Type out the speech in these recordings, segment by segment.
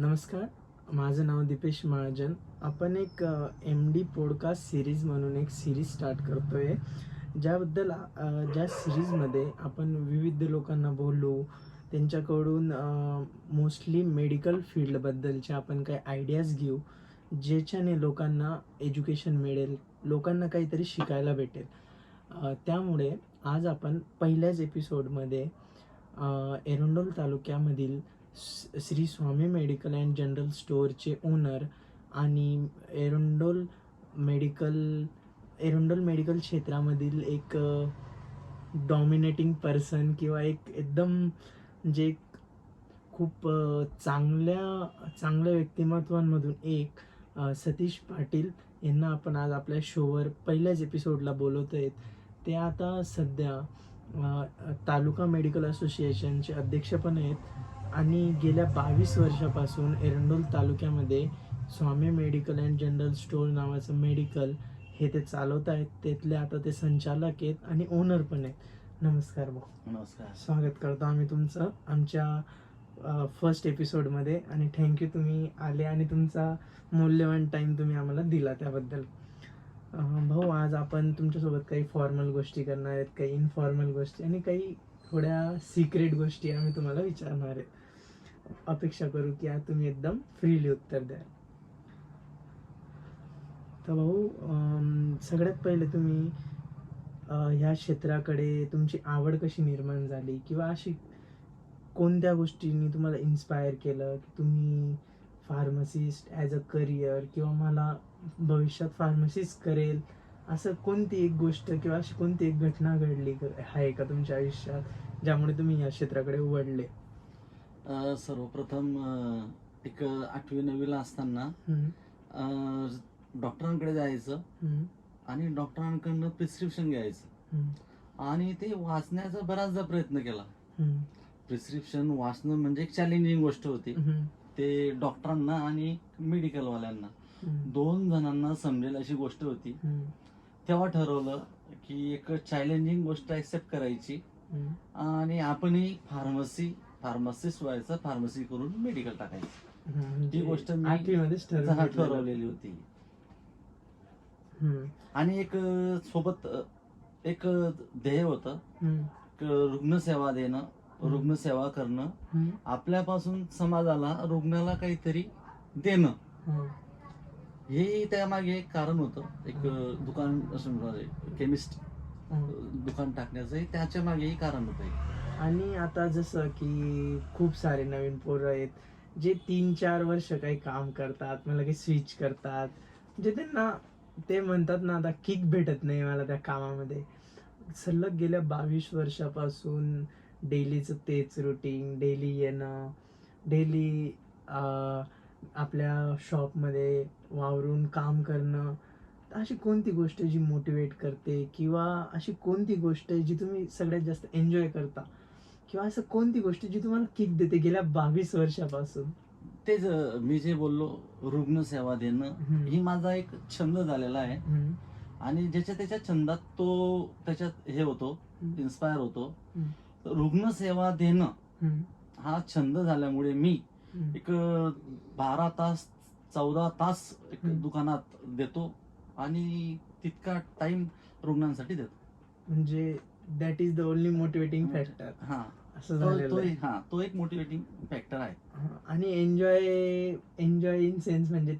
नमस्कार, माझं नाव दीपेश महाजन. आपण एक MD पॉडकास्ट सिरीज म्हणून एक सिरीज स्टार्ट करतोय, ज्या सिरीजमध्ये आपण विविध लोकांना बोलू, त्यांच्याकडून मोस्टली मेडिकल फील्डबद्दलचे आपण काही आयडियाज घेऊ, ज्याच्याने लोकांना एज्युकेशन मिळेल, लोकांना काहीतरी शिकायला भेटेल. त्यामुळे आज आपण पहिल्याच एपिसोडमध्ये Erandol तालुक्यामधील Shri Swami medical and general स्टोअरचे owner आणि एरंडोल मेडिकल क्षेत्रामधील एक डॉमिनेटिंग पर्सन किंवा एक एकदम जे खूप चांगल्या व्यक्तिमत्वांमधून एक सतीश पाटील यांना आपण आज आपल्या शोवर पहिल्याच एपिसोडला बोलवत आहेत. ते आता सध्या तालुका मेडिकल असोसिएशनचे अध्यक्ष पण आहेत आणि गेल्या 22 वर्षापासून एरंडोल तालुक्यामध्ये स्वामी मेडिकल अँड जनरल स्टोअर नावाचं मेडिकल हे ते चालवत आहेत. त्यातले आता ते संचालक आहेत आणि ओनर पण आहेत. नमस्कार भाऊ. नमस्कार. स्वागत करतो आम्ही तुमचं आमच्या फर्स्ट एपिसोडमध्ये आणि थँक्यू तुम्ही आले आणि तुमचा मौल्यवान टाईम तुम्ही आम्हाला दिला त्याबद्दल. भाऊ, आज आपण तुमच्यासोबत काही फॉर्मल गोष्टी करणार आहेत, काही इनफॉर्मल गोष्टी आणि काही थोड्या सिक्रेट गोष्टी आम्ही तुम्हाला विचारणार आहेत. अपेक्षा करू की आज तुम्ही एकदम फ्रीली उत्तर द्याल. तर भाऊ, सगळ्यात पहिले तुम्ही ह्या क्षेत्राकडे तुमची आवड कशी निर्माण झाली किंवा अशी कोणत्या गोष्टींनी तुम्हाला इन्स्पायर केलं की तुम्ही फार्मसिस्ट ॲज अ करिअर किंवा मला भविष्यात फार्मसिस्ट करेल, असं कोणती एक गोष्ट किंवा अशी कोणती एक घटना घडली आहे का तुमच्या आयुष्यात ज्यामुळे तुम्ही या क्षेत्राकडे वळले? सर्वप्रथम एक 8वी-9वीला असताना डॉक्टरांकडे जायचं आणि डॉक्टरांकडनं प्रिस्क्रिप्शन घ्यायचं आणि ते वाचण्याचा बराचदा प्रयत्न केला. प्रिस्क्रिप्शन वाचणं म्हणजे एक चॅलेंजिंग गोष्ट होती. ते डॉक्टरांना आणि मेडिकलवाल्यांना 2 जणांना समजेल अशी गोष्ट होती. तेव्हा ठरवलं की एक चॅलेंजिंग गोष्ट ऍक्सेप्ट करायची आणि आपणही फार्मसिस्ट व्हायचं, फार्मसी करून मेडिकल टाकायचं. ती गोष्ट मी 8वीमध्येच ठरवलेली होती. आणि एक सोबत एक ध्येय होतं, रुग्णसेवा देणं, रुग्णसेवा करणं, आपल्यापासून समाजाला, रुग्णाला काहीतरी देणं. हे त्यामागे एक कारण होतं. एक दुकान केमिस्ट दुकान टाकण्याचं त्याच्या मागेही कारण होतं. आणि आता जसं की खूप सारे नवीन पोरं आहेत जे 3-4 वर्ष काही काम करतात, मला काही स्विच करतात, म्हणजे त्यांना ते म्हणतात ना, आता किक भेटत नाही मला त्या कामामध्ये. सलग गेल्या 22 वर्षापासून डेलीचं तेच रुटीन, डेली येणं, डेली आपल्या शॉपमध्ये वावरून काम करणं. अशी कोणती गोष्ट जी मोटिवेट करते किंवा अशी कोणती गोष्ट जी तुम्ही सगळ्यात जास्त एन्जॉय करता किंवा असं कोणती गोष्ट जी तुम्हाला किक देते गेल्या 22 वर्षापासून? तेच मी जे बोललो, रुग्णसेवा देणं ही माझा एक छंद झालेला आहे. आणि ज्याच्या त्याच्या छंदात तो त्याच्यात हे होतो, इन्स्पायर होतो. रुग्णसेवा देणं हा छंद झाल्यामुळे मी एक 12 तास 14 तास एक दुकानात देतो आणि तितका टाइम रुग्णांसाठी देतो. म्हणजे that is the only motivating factor. असं झालेलं तो एक मोटिवेटिंग फॅक्टर आहे. आणि एन्जॉय इन सेन्स म्हणजे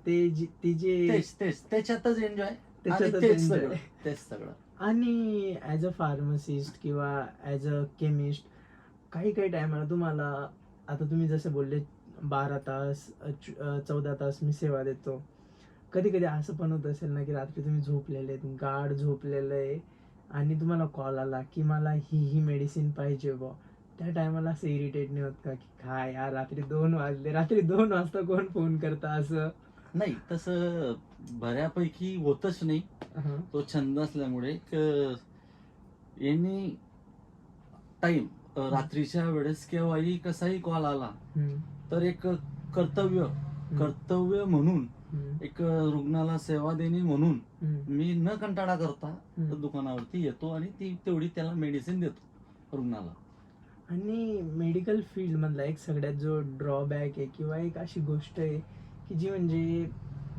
त्याच्यातच एन्जॉय, तेच सगळं. आणि ऍज अ फार्मसिस्ट किंवा ऍज अ केमिस्ट काही टायमाला तुम्हाला, आता तुम्ही जसं बोलले 12 तास 14 तास मी सेवा देतो, कधी कधी असं पण होत असेल ना की रात्री तुम्ही झोपलेले, गाढ झोपलेलं आहे आणि तुम्हाला कॉल आला की मला ही मेडिसिन पाहिजे बुवा. त्या टायमाला असं इरिटेट नाही होत का की काय यार, रात्री 2 वाजले, रात्री 2 वाजता कोण फोन करता? असं नाही, तसं बऱ्यापैकी होतच नाही. तो छंद असल्यामुळे एनी टाइम रात्रीच्या वेळेस केव्हाही कसाही कॉल आला तर एक कर्तव्य म्हणून, एक रुग्णाला सेवा देणे म्हणून मी न कंटाळा करता दुकानावरती येतो आणि ती तेवढी त्याला मेडिसिन देतो रुग्णाला. आणि मेडिकल फील्ड मधला एक सगळ्यात जो ड्रॉबॅक आहे किंवा एक अशी गोष्ट आहे की जी म्हणजे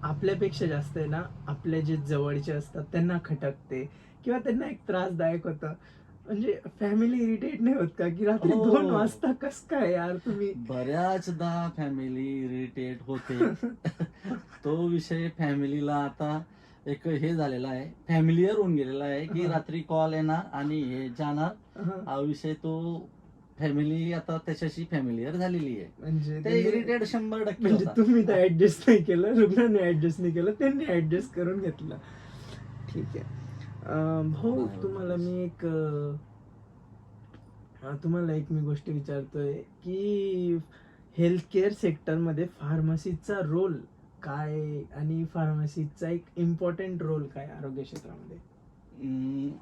आपल्यापेक्षा जास्त आहे ना, आपले जे जवळचे असतात त्यांना खटकते किंवा त्यांना एक त्रासदायक होतं. म्हणजे फॅमिली इरिटेट नाही होत का की रात्री हो. 2 वाजता कस काय यार तुम्ही बऱ्याचदा फॅमिली इरिटेट होते. तो विषय फॅमिलीला आता एक हे झालेला आहे, फॅमिलियर होऊन गेलेला आहे, की हा. रात्री कॉल येणार आणि हे जाणार. हा. हा विषय तो फॅमिली आता त्याच्याशी फॅमिलियर झालेली आहे. म्हणजे ते त्यांनी- इरिटेट 100% म्हणजे होतात. तुम्ही तर ऍडजस्ट नाही केलं, रुग्णाने ऍडजस्ट नाही केलं, त्यांनी ऍडजस्ट करून घेतलं. ठीक आहे. भाऊ बरोबर. तुम्हाला मी एक तुम्हाला एक मी गोष्ट विचारतोय की हेल्थ केअर सेक्टरमध्ये फार्मसीचा रोल काय आणि फार्मसीचा एक इम्पॉर्टंट रोल काय आरोग्य क्षेत्रामध्ये?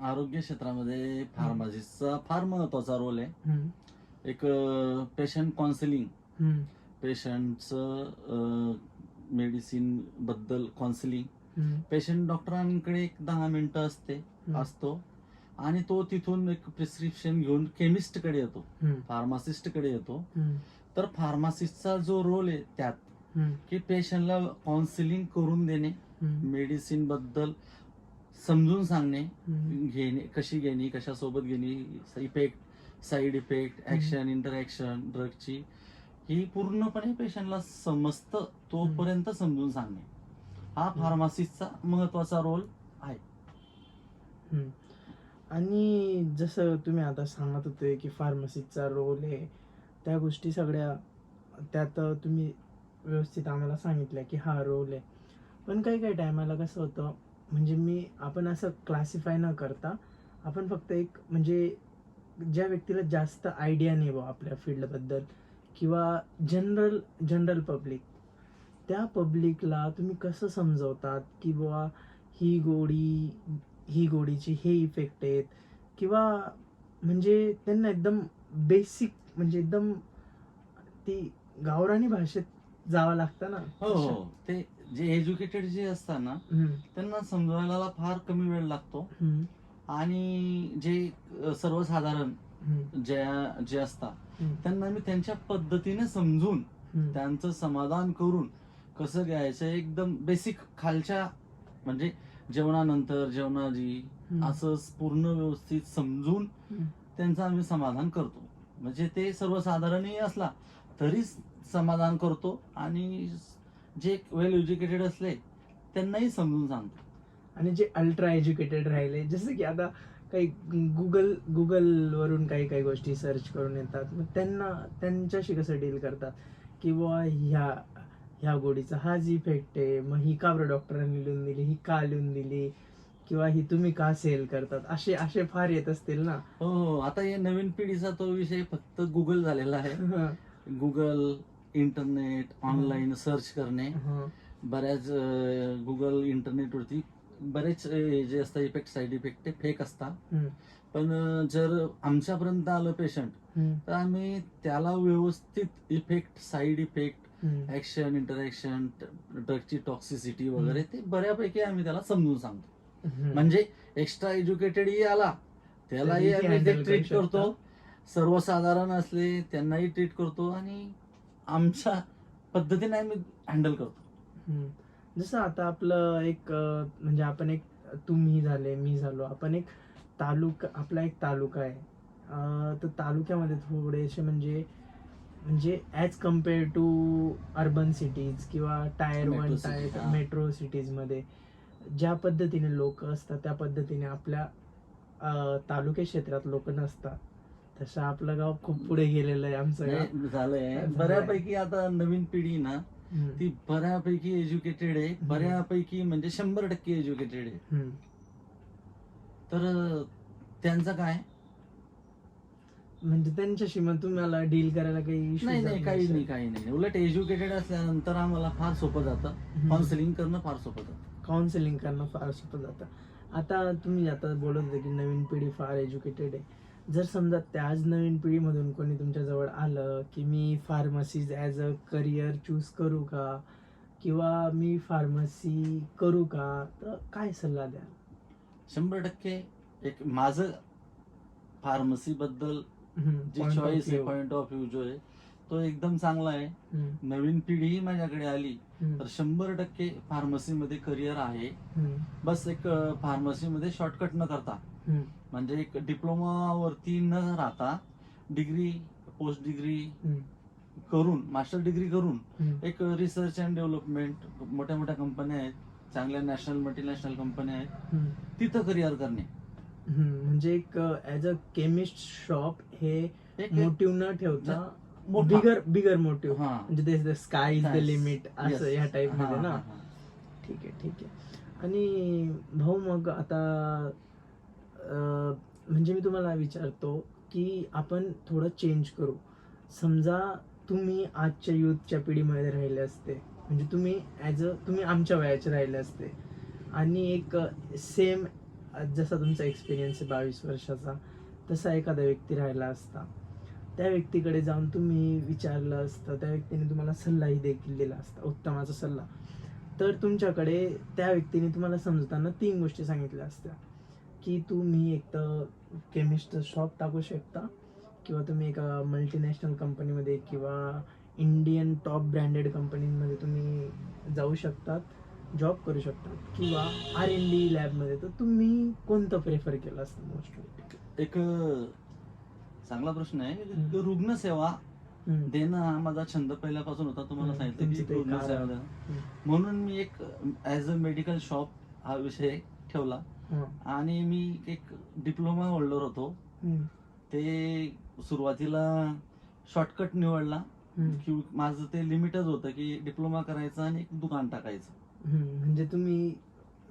आरोग्य क्षेत्रामध्ये फार्मसिस्टचा फार महत्वाचा रोल आहे. हम्म, एक पेशंट काउन्सिलिंग, हम्म, पेशंटचं मेडिसिन बद्दल काउन्सिलिंग, हम्म, पेशंट डॉक्टरांकडे एक 10 मिनिटं असतो आणि तो तिथून एक प्रिस्क्रिप्शन घेऊन केमिस्टकडे येतो, हम्म, फार्मासिस्टकडे येतो. हम्म, तर फार्मासिस्टचा जो रोल आहे त्यात, हम्म, की पेशंटला काउन्सिलिंग करून देणे, हम्म, मेडिसिन बद्दल समजून सांगणे, हम्म, घेणे कशी घेणे, कशासोबत घेणे, effect, side effect, action, interaction ड्रगची ही पूर्णपणे पेशंटला समजतं तोपर्यंत समजून सांगणे हा फार्मासिस्टचा महत्वाचा रोल आहे. हम्म. आणि जसं तुम्ही आता सांगत होते की फार्मसीचा रोल आहे, त्या गोष्टी सगळ्या त्यात तुम्ही व्यवस्थित आम्हाला सांगितल्या की हा रोल आहे. पण काही काही टायमाला कसं होतं, म्हणजे आपण असं क्लासिफाय न करता आपण फक्त एक म्हणजे ज्या व्यक्तीला जास्त आयडिया नाही बा आपल्या फील्डबद्दल किंवा जनरल पब्लिक, त्या पब्लिकला तुम्ही कसं समजवतात की बुवा ही ही गोळीचे हे इफेक्ट आहेत किंवा म्हणजे त्यांना एकदम बेसिक म्हणजे एकदम ती गावरानी भाषेत जावं लागतं ना. हो, ते जे एज्युकेटेड जे असतात ना हम्म, त्यांना समजवायला फार कमी वेळ लागतो. हम्म, आणि जे सर्वसाधारण हम्म, जे असतात हम्म, त्यांना मी त्यांच्या पद्धतीने समजून हम्म, त्यांचं समाधान करून कसं घ्यायचं एकदम बेसिक खालच्या म्हणजे जेवणानंतर जेवणाआधी हम्म, असं पूर्ण व्यवस्थित समजून हम्म. त्यांचं आम्ही समाधान करतो. म्हणजे ते सर्वसाधारणही असला तरी समाधान करतो आणि जे वेल एज्युकेटेड असले त्यांनाही समजून सांगतो. आणि जे अल्ट्रा एज्युकेटेड राहिले, जसं की आता काही गुगल वरून काही काही गोष्टी सर्च करून येतात, मग त्यांच्याशी कसं डील करतात की बुवा ह्या गोळीचा हाच इफेक्ट आहे, मग ही का बरं डॉक्टरांनी लिहून दिली, ही का लिहून दिली किंवा ही तुम्ही का सेल करतात, असे असे फार येत असतील ना. हो, आता हे नवीन पिढीचा तो विषय फक्त गुगल झालेला आहे. हं, गुगल, इंटरनेट, ऑनलाईन सर्च करणे. हं, बऱ्याच गुगल इंटरनेटवरती बरेच जे असतात इफेक्ट, साईड इफेक्ट ते फेक असतात. हं, पण जर आमच्यापर्यंत आलं पेशंट हं, तर आम्ही त्याला व्यवस्थित इफेक्ट, साईड इफेक्ट, हं, ऍक्शन, इंटरॅक्शन, ड्रगची टॉक्सिसिटी वगैरे ते बऱ्यापैकी आम्ही त्याला समजून सांगतो. हं. म्हणजे एक्स्ट्रा एज्युकेटेडही आला त्यालाही तरीही आम्ही handle करू ट्रीट शकता. करतो, सर्वसाधारण असले त्यांनाही ट्रीट करतो आणि आमच्या पद्धतीने आम्ही हँडल करतो. हम्म. जसं आता आपलं एक म्हणजे आपण एक तुम्ही झाले, मी झालो, आपण एक आपला एक तालुका आहे. तर तालुक्यामध्ये थोडेसे म्हणजे म्हणजे as compare to urban cities किंवा टायर Metro 1 city, टायर हा. मेट्रो सिटीजमध्ये ज्या पद्धतीने लोक असतात त्या पद्धतीने आपल्या तालुका क्षेत्रात लोक नसतात. तसं आपलं गाव खूप पुढे गेलेलं आहे, आमचं गाव. नाही झालंय झालंय. बऱ्यापैकी आता नवीन पिढी ना हम्म. ती बऱ्यापैकी एज्युकेटेड आहे, बऱ्यापैकी म्हणजे 100% एज्युकेटेड आहे. हम्म. तर त्यांचं काय म्हणजे त्यांच्याशी मग तुम्हाला डील करायला काही इश्यू नाही काही नाही उलट एज्युकेटेड असल्यानंतर आम्हाला फार सोपं जातं, काउन्सिलिंग करणं फार सोपं जातं. काउन्सिलिंग करणं फार सोपं जातं. आता तुम्ही आता बोलत होते की नवीन पिढी फार एज्युकेटेड आहे. जर समजा त्याच नवीन पिढीमधून कोणी तुमच्याजवळ आलं की मी pharmacies as a career choose करू का किंवा मी फार्मसी करू का, तर काय सल्ला द्याल? 100% एक माझं फार्मसी बद्दल जी चॉईस आहे, पॉइंट ऑफ व्ह्यू जो आहे तो एकदम चांगला आहे. नवीन पिढी माझ्याकडे आली तर 100% फार्मसीमध्ये करिअर आहे. बस एक फार्मसीमध्ये शॉर्टकट न करता, म्हणजे एक डिप्लोमा वरती न राहता डिग्री, पोस्ट डिग्री करून, मास्टर डिग्री करून एक रिसर्च अँड डेव्हलपमेंट, मोठ्या मोठ्या कंपन्या आहेत, चांगल्या नॅशनल मल्टीनॅशनल कंपन्या आहेत, तिथं करिअर करणे. म्हणजे एक ऍज अ केमिस्ट शॉप हे एक मोटिव्ह न ठेवता मोठा. बिगर मोटिव्ह, हा. म्हणजे sky is the Yes. Limit असं Yes. ह्या टाइप मध्ये हा, ना. हा, हा. ठीक आहे. आणि भाऊ मग आता म्हणजे मी तुम्हाला विचारतो की आपण थोडं चेंज करू. समजा तुम्ही आजच्या युथच्या पिढीमध्ये राहिले असते, म्हणजे तुम्ही आमच्या वयाचे राहिले असते आणि एक सेम जसा तुमचा एक्सपिरियन्स आहे 22 वर्षाचा, तसा एखादा व्यक्ती राहिला असता, त्या व्यक्तीकडे जाऊन तुम्ही विचारलं असतं, त्या व्यक्तीने तुम्हाला सल्लाही देखील दिला असता, उत्तमाचा सल्ला. तर तुमच्याकडे त्या व्यक्तीने तुम्हाला समजताना 3 गोष्टी सांगितल्या असत्या की तुम्ही एक तर केमिस्ट शॉप टाकू शकता, किंवा तुम्ही एका मल्टीनॅशनल कंपनीमध्ये किंवा इंडियन टॉप ब्रँडेड कंपनीमध्ये तुम्ही जाऊ शकतात, जॉब करू शकतात, किंवा R&D लॅबमध्ये. तर तुम्ही कोणतं प्रेफर केलं असतं मोस्टली? एक चांगला प्रश्न आहे. रुग्णसेवा देणं हा माझा छंद पहिल्यापासून होता. तुम्हाला सांगितलं की रुग्णसेवा देणं, म्हणून मी एक ऍज अ मेडिकल शॉप हा विषय ठेवला. आणि मी एक डिप्लोमा होल्डर होतो. ते सुरुवातीला शॉर्टकट निवडला की माझं ते लिमिटच होतं की डिप्लोमा करायचं आणि एक दुकान टाकायचं. म्हणजे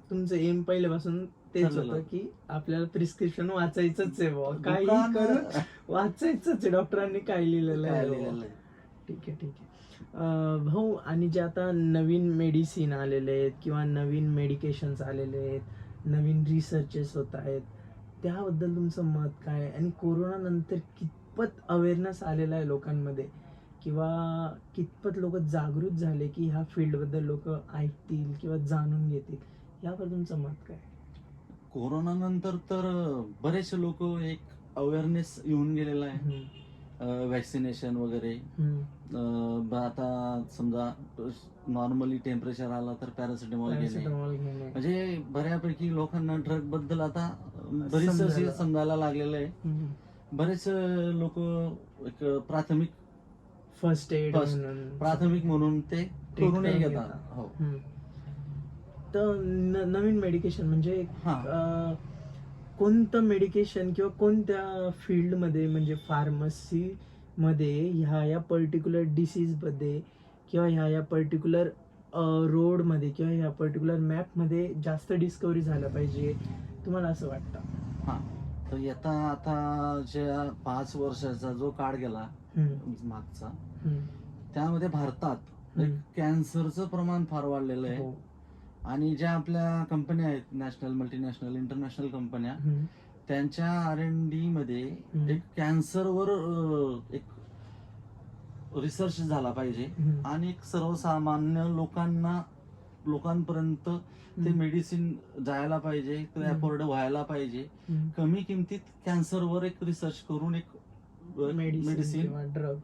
तुमचं एम पहिल्यापासून तेच होतं की आपल्याला प्रिस्क्रिप्शन वाचायचंच आहे बुवा, काही करून वाचायचंच आहे, डॉक्टरांनी काय लिहिलेलं आहे. ठीक आहे. भाऊ, आणि जे आता नवीन मेडिसिन आलेले आहेत किंवा नवीन मेडिकेशन्स आलेले आहेत, नवीन रिसर्चेस होत आहेत, त्याबद्दल तुमचं मत काय? आणि कोरोना नंतर कितपत अवेअरनेस आलेला आहे लोकांमध्ये, किंवा कितपत लोक जागृत झाले की ह्या फील्डबद्दल लोक ऐकतील किंवा जाणून घेतील, यावर तुमचं मत काय? कोरोना नंतर तर बरेचसे लोक एक अवेअरनेस येऊन गेलेला आहे. वॅक्सिनेशन वगैरे. आता समजा नॉर्मली टेम्परेचर आला तर पॅरासिटामॉल घेणे, म्हणजे बऱ्यापैकी लोकांना ड्रग बद्दल आता बरीच समजायला लागलेलं आहे. बरेच लोक एक प्राथमिक फर्स्ट एड म्हणून ते करूनही घेतात. हो. तर नवीन मेडिकेशन म्हणजे कोणतं मेडिकेशन किंवा कोणत्या फील्डमध्ये, म्हणजे फार्मसी मध्ये ह्या पर्टिक्युलर डिसीज मध्ये किंवा ह्या पर्टिक्युलर रोड मध्ये किंवा ह्या पर्टिक्युलर मॅप मध्ये जास्त डिस्कवरी झाला पाहिजे, तुम्हाला असं वाटतं? तर आता ज्या 5 वर्षाचा जो काळ गेला मागचा, त्यामध्ये भारतात कॅन्सरचं प्रमाण फार वाढलेलं आहे. आणि ज्या आपल्या कंपन्या आहेत, नॅशनल मल्टीनॅशनल इंटरनॅशनल कंपन्या, त्यांच्या R&D मध्ये एक कॅन्सरवर एक रिसर्च झाला पाहिजे आणि एक सर्वसामान्य लोकांपर्यंत ते मेडिसिन जायला पाहिजे, ते अफोर्ड व्हायला पाहिजे. कमी किमतीत कॅन्सरवर एक रिसर्च करून एक मेडिसिन ड्रग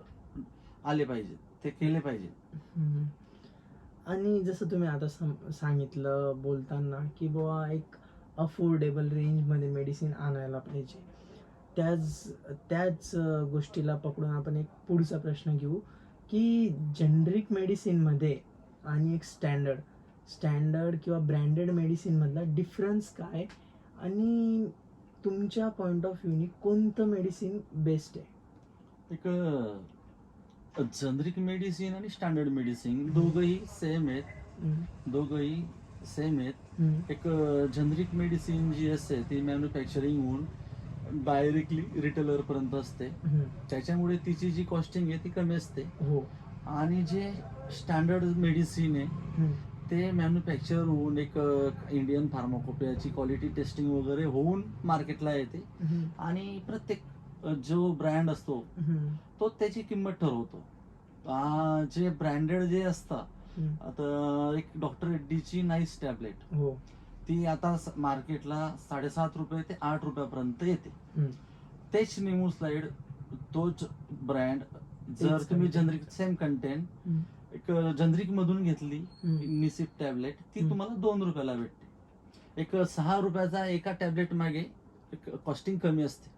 आले पाहिजे, ते केले पाहिजे. आणि जसं तुम्ही आता सांगितलं बोलताना की बुवा एक अफोर्डेबल रेंजमध्ये मेडिसिन आणायला पाहिजे, त्याच गोष्टीला पकडून आपण एक पुढचा प्रश्न घेऊ की जेनरिक मेडिसिनमध्ये आणि एक स्टँडर्ड किंवा ब्रँडेड मेडिसिन मधला डिफरन्स काय, आणि तुमच्या पॉइंट ऑफ व्ह्यूनी कोणतं मेडिसिन बेस्ट आहे? एक जेनरिक मेडिसिन आणि स्टँडर्ड मेडिसिन दोघंही सेम आहेत. एक जेनरिक मेडिसिन जी असते ती मॅन्युफॅक्चरिंग होऊन डायरेक्टली रिटेलर पर्यंत असते, त्याच्यामुळे तिची जी कॉस्टिंग आहे ती कमी असते. आणि जे स्टँडर्ड मेडिसिन आहे ते मॅन्युफॅक्चर होऊन एक इंडियन फार्माकोपियाची क्वालिटी टेस्टिंग वगैरे होऊन मार्केटला येते. आणि प्रत्येक जो ब्रँड असतो तो त्याची किंमत ठरवतो. जे ब्रँडेड जे असतात, आता एक डॉक्टर रेड्डीची नाईस टॅबलेट ती आता मार्केटला 7.5 रुपये ते 8 रुपयापर्यंत येते. तेच निमोस्लाइड तोच ब्रँड जर तुम्ही content. जनरिक सेम कंटेंट हम्म. एक जनरिक मधून घेतली हम्म. निसिप टॅबलेट ती हम्म. तुम्हाला 2 रुपयाला भेटते. एक 6 रुपयाचा एका टॅबलेट मागे कॉस्टिंग कमी असते.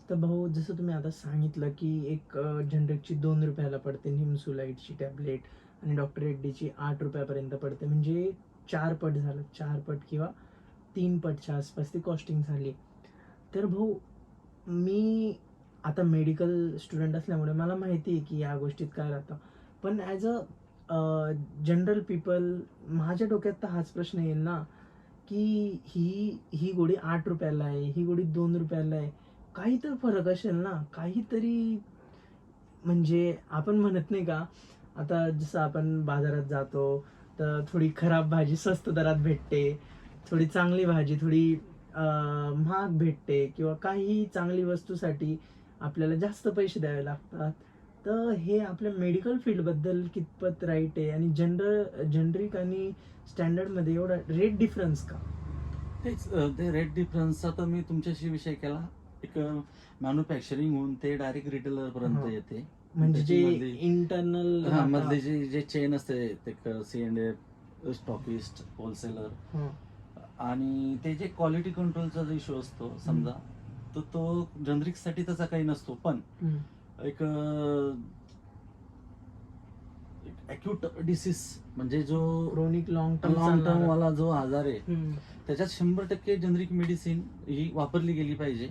तर भाऊ जसं तुम्ही आता सांगितलं की एक जनरिकची 2 रुपयाला पडते निमसुलाईटची टॅबलेट आणि डॉक्टर रेड्डीची 8 रुपयापर्यंत पडते, म्हणजे 4 पट झालं, 4 पट किंवा 3 पटच्या आसपास ती कॉस्टिंग झाली. तर भाऊ मी आता मेडिकल स्टुडंट असल्यामुळे मला माहिती आहे की या गोष्टीत काय राहतं, पण ॲज अ जनरल पीपल माझ्या डोक्यात तर हाच प्रश्न येईल ना की ही गोळी 8 रुपयाला आहे, ही गोळी 2 रुपयाला आहे, काही तर फरक असेल ना काहीतरी. म्हणजे आपण म्हणत नाही का, आता जसं आपण बाजारात जातो तर थोडी खराब भाजी स्वस्त दरात भेटते, थोडी चांगली भाजी थोडी महाग भेटते, किंवा काही चांगली वस्तूसाठी आपल्याला जास्त पैसे द्यावे लागतात. तर हे आपल्या मेडिकल फील्डबद्दल कितपत राईट आहे, आणि जनरिक आणि स्टँडर्डमध्ये एवढा रेट डिफरन्स का? तेच ते रेट डिफरन्सचा तर मी तुमच्याशी विषय केला. एक मॅन्युफॅक्चरिंग होऊन ते डायरेक्ट रिटेलर पर्यंत हा. येते. म्हणजे जे त्याच्यामधली- इंटरनल मधले जे चेन असते ते C&F स्टॉकिस्ट होलसेलर आणि ते जे क्वालिटी कंट्रोलचा जो इश्यू असतो समजा, तर तो जनरिक साठी त्याचा काही नसतो, पण एक अक्यूट डिसीज म्हणजे जो क्रोनिक लॉंग लॉंग टर्म वाला जो आजार आहे टर्म. त्याच्यात 100% जनरिक मेडिसिन ही वापरली गेली पाहिजे.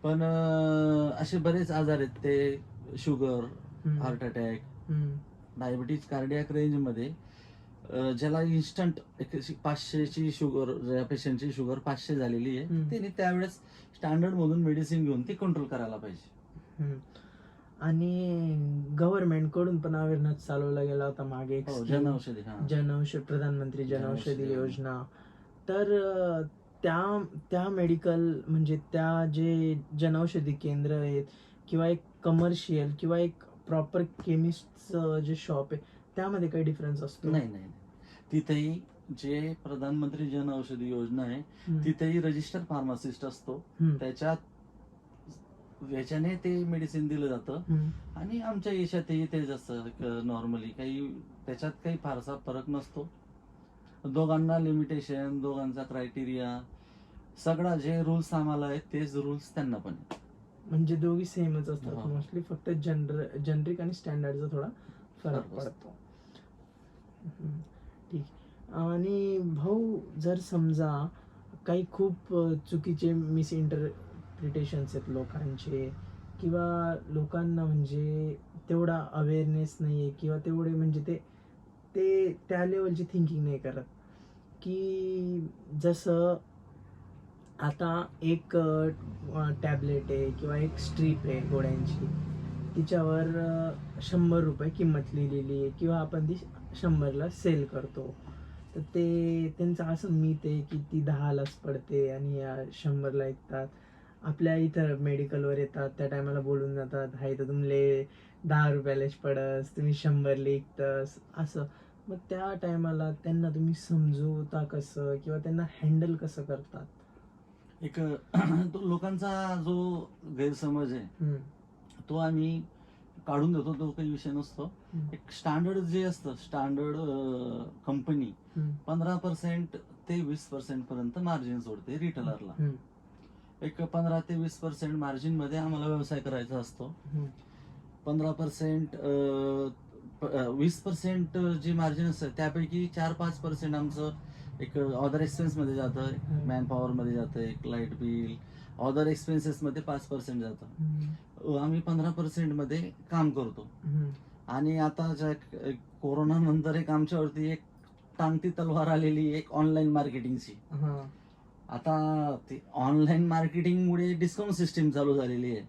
पण असे बरेच आजार आहेत, ते sugar, heart attack, diabetes, cardiac रेंजमध्ये ज्याला इन्स्टंट 500ची शुगर, ज्या पेशंटची शुगर 500 झालेली आहे त्याने त्यावेळेस स्टँडर्ड मधून मेडिसिन घेऊन ती कंट्रोल करायला पाहिजे. आणि गव्हर्नमेंट कडून पण अवेअरनेस चालवला गेला होता मागे एक scheme, जनौषधी. जनौषधी, प्रधानमंत्री जनौषधी जनौषधी योजना. तर त्या मेडिकल म्हणजे त्या जे जनौषधी केंद्र आहेत, किंवा एक कमर्शियल किंवा एक प्रॉपर केमिस्टचं जे शॉप आहे, त्यामध्ये काही डिफरन्स असतो? नाही, तिथेही जे प्रधानमंत्री जनौषधी योजना आहे तिथेही रजिस्टर फार्मासिस्ट असतो, याच्याने ते मेडिसिन दिलं जातं. आणि आमच्या देशातही तेच असतं नॉर्मली, काही त्याच्यात काही फारसा फरक नसतो. दोघांना लिमिटेशन, दोघांचा क्रायटेरिया, सगळा जे रूल्स आम्हाला आहेत तेच रूल्स त्यांना पण आहेत. म्हणजे दोघी सेमच असतात हो. मोस्टली, फक्त जनरिक आणि स्टँडर्डचा थोडा फरक फरक पडतो. ठीक. आणि भाऊ जर समजा काही खूप चुकीचे मिसइंटरप्रिटेशन्स आहेत लोकांचे, किंवा लोकांना म्हणजे तेवढा अवेअरनेस नाही आहे, किंवा तेवढे म्हणजे ते त्या लेवलची थिंकिंग नाही करत, की जसं आता एक टॅबलेट आहे किंवा एक स्ट्रीप आहे गोळ्यांची, तिच्यावर 100 रुपये किंमत लिहिलेली आहे, किंवा आपण ती 100ला सेल करतो. तर ते त्यांचं असं मीत आहे की ती 10लाच पडते आणि या 100ला ऐकतात. आपल्या इथं मेडिकलवर येतात त्या टायमाला बोलून जातात, हाय तर तुमले 10 रुपयालाच पडस, तुम्ही 100ला ऐकतस असं. मग त्या टायमाला त्यांना तुम्ही समजवता कसं, किंवा त्यांना हँडल कसं करतात? एक तो लोकांचा जो गैरसमज आहे तो आम्ही काढून देतो, तो काही विषय नसतो. एक स्टँडर्ड जे असतं, स्टँडर्ड कंपनी 15% ते 20% पर्यंत मार्जिन सोडते रिटेलरला. एक 15 ते 20% मार्जिन मध्ये आम्हाला व्यवसाय करायचा असतो. 15% 20% जी मार्जिन असतं त्यापैकी 4-5% आमचं एक अदर एक्सपेन्स मध्ये जातं, मॅन पॉवर मध्ये जातं, एक लाईट बिल, अदर एक्सपेन्सेस मध्ये 5% जातं. आम्ही 15% मध्ये काम करतो. आणि आता कोरोना नंतर एक आमच्यावरती एक टांगती तलवार आलेली, एक ऑनलाईन मार्केटिंगची. आता ती ऑनलाईन मार्केटिंग मुळे डिस्काउंट सिस्टीम चालू झालेली आहे,